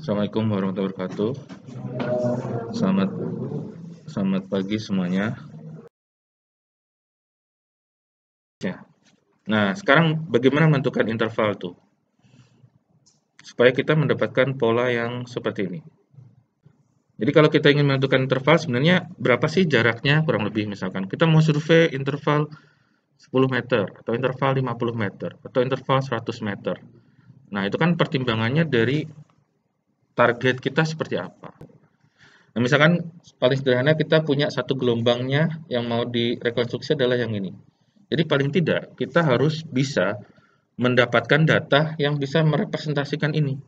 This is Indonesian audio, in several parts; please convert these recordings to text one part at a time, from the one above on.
Assalamualaikum warahmatullahi wabarakatuh. Selamat selamat pagi semuanya. Ya. Nah, sekarang bagaimana menentukan interval tuh? Supaya kita mendapatkan pola yang seperti ini. Jadi kalau kita ingin menentukan interval, sebenarnya berapa sih jaraknya kurang lebih, misalkan kita mau survei interval 10 meter, atau interval 50 meter, atau interval 100 meter. Nah, itu kan pertimbangannya dari target kita seperti apa. Nah, misalkan paling sederhana kita punya satu gelombangnya yang mau direkonstruksi adalah yang ini. Jadi paling tidak kita harus bisa mendapatkan data yang bisa merepresentasikan ini.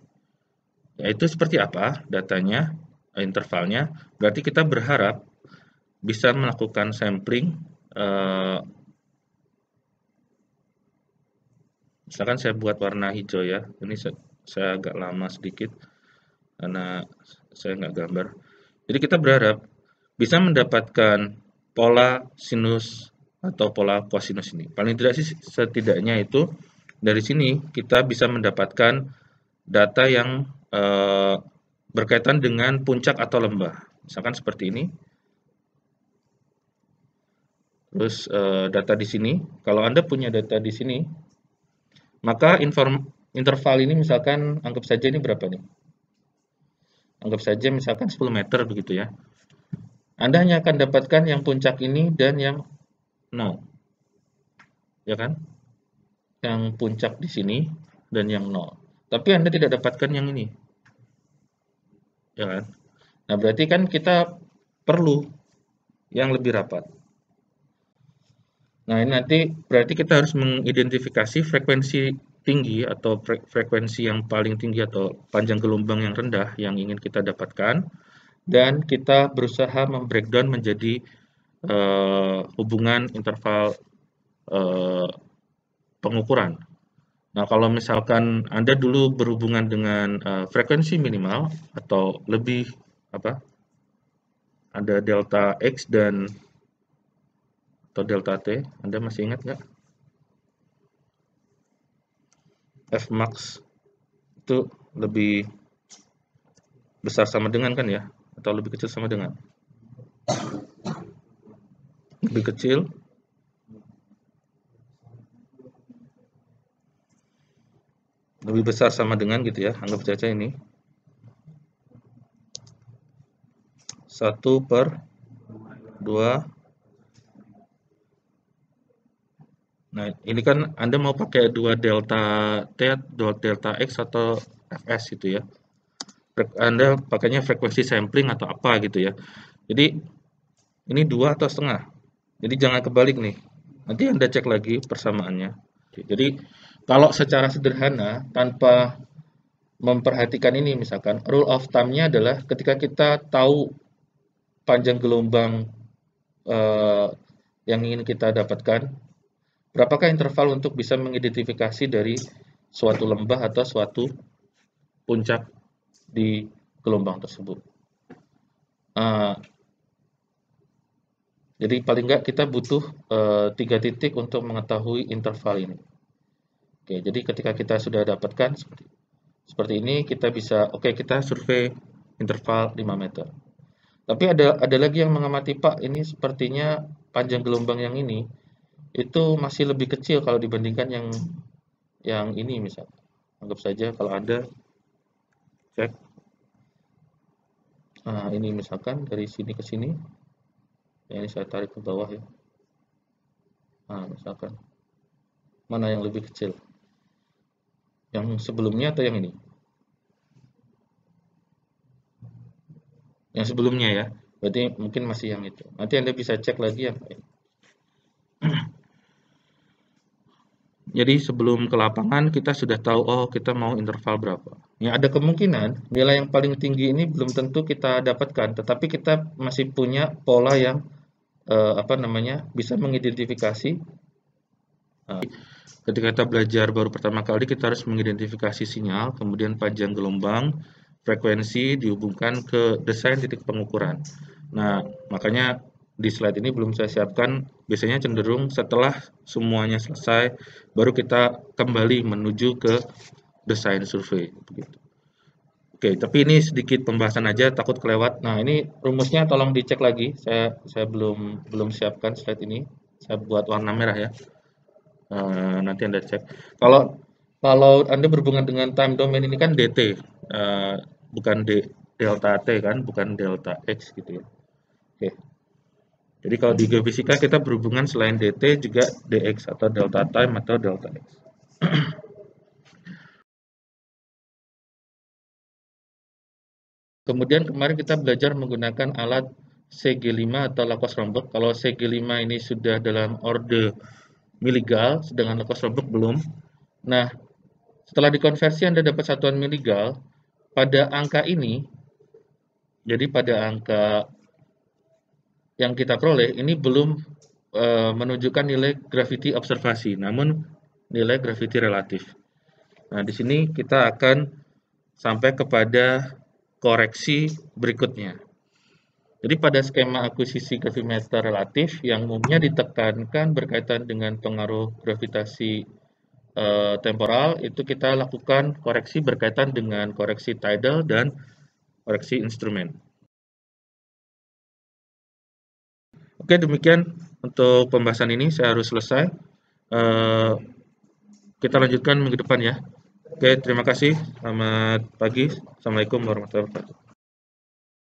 Yaitu seperti apa datanya, intervalnya. Berarti kita berharap bisa melakukan sampling. Misalkan saya buat warna hijau ya. Ini saya agak lama sedikit karena saya nggak gambar. Jadi kita berharap bisa mendapatkan pola sinus atau pola kosinus ini. Paling tidak sih setidaknya itu dari sini kita bisa mendapatkan data yang berkaitan dengan puncak atau lembah. Misalkan seperti ini. Terus data di sini, kalau Anda punya data di sini, maka interval ini misalkan anggap saja ini berapa nih? Anggap saja misalkan 10 meter begitu ya. Anda hanya akan dapatkan yang puncak ini dan yang 0. Ya kan? Yang puncak di sini dan yang 0. Tapi Anda tidak dapatkan yang ini. Ya kan? Nah, berarti kan kita perlu yang lebih rapat. Nah, ini nanti berarti kita harus mengidentifikasi frekuensi tinggi atau frekuensi yang paling tinggi atau panjang gelombang yang rendah yang ingin kita dapatkan, dan kita berusaha membreakdown menjadi hubungan interval pengukuran. Nah, kalau misalkan Anda dulu berhubungan dengan frekuensi minimal atau lebih apa? Ada delta X atau delta T, Anda masih ingat nggak? Fmax itu lebih besar sama dengan kan ya? Atau lebih kecil sama dengan? Lebih kecil. Lebih besar sama dengan gitu ya, anggap saja ini. 1/2. Nah, ini kan Anda mau pakai 2 delta T, 2 delta X atau Fs gitu ya. Anda pakainya frekuensi sampling atau apa gitu ya. Jadi ini 2 atau setengah. Jadi jangan kebalik nih. Nanti Anda cek lagi persamaannya. Jadi kalau secara sederhana tanpa memperhatikan ini, misalkan rule of thumb-nya adalah ketika kita tahu panjang gelombang yang ingin kita dapatkan, berapakah interval untuk bisa mengidentifikasi dari suatu lembah atau suatu puncak di gelombang tersebut. Jadi paling nggak kita butuh 3 titik untuk mengetahui interval ini. Oke, jadi ketika kita sudah dapatkan seperti ini, kita bisa, oke, kita survei interval 5 meter. Tapi ada lagi yang mengamati, Pak, ini sepertinya panjang gelombang yang ini itu masih lebih kecil kalau dibandingkan yang ini misalnya. Anggap saja kalau Anda cek, ini misalkan dari sini ke sini, ya ini saya tarik ke bawah ya. Nah, misalkan mana yang lebih kecil? Yang sebelumnya atau yang ini? Yang sebelumnya ya. Berarti mungkin masih yang itu. Nanti Anda bisa cek lagi yang lain. Jadi sebelum ke lapangan kita sudah tahu, oh kita mau interval berapa. Ya ada kemungkinan nilai yang paling tinggi ini belum tentu kita dapatkan, tetapi kita masih punya pola yang bisa mengidentifikasi. Ketika kita belajar baru pertama kali, kita harus mengidentifikasi sinyal, kemudian panjang gelombang, frekuensi dihubungkan ke desain titik pengukuran. Nah, makanya di slide ini belum saya siapkan, biasanya cenderung setelah semuanya selesai, baru kita kembali menuju ke desain survei. Oke, tapi ini sedikit pembahasan aja, takut kelewat. Nah, ini rumusnya tolong dicek lagi. Saya belum siapkan slide ini. Saya buat warna merah ya. Nanti Anda cek. Kalau kalau Anda berhubungan dengan time domain ini kan dt, bukan delta t kan, bukan delta x gitu ya. Oke. Jadi kalau di geofisika kita berhubungan selain dt juga dx atau delta time atau delta x. Kemudian kemarin kita belajar menggunakan alat CG5 atau Lacoste-Romburg. Kalau CG5 ini sudah dalam orde miligal, sedangkan Lacoste-Romburg belum. Nah, setelah dikonversi Anda dapat satuan miligal, pada angka ini, jadi pada angka yang kita peroleh, ini belum menunjukkan nilai gravity observasi, namun nilai gravity relatif. Nah, di sini kita akan sampai kepada koreksi berikutnya. Jadi pada skema akuisisi gravimeter relatif yang umumnya ditekankan berkaitan dengan pengaruh gravitasi temporal, itu kita lakukan koreksi berkaitan dengan koreksi tidal dan koreksi instrumen. Oke, demikian untuk pembahasan ini saya harus selesai. Kita lanjutkan minggu depan ya. Oke, terima kasih. Selamat pagi. Assalamualaikum warahmatullahi wabarakatuh.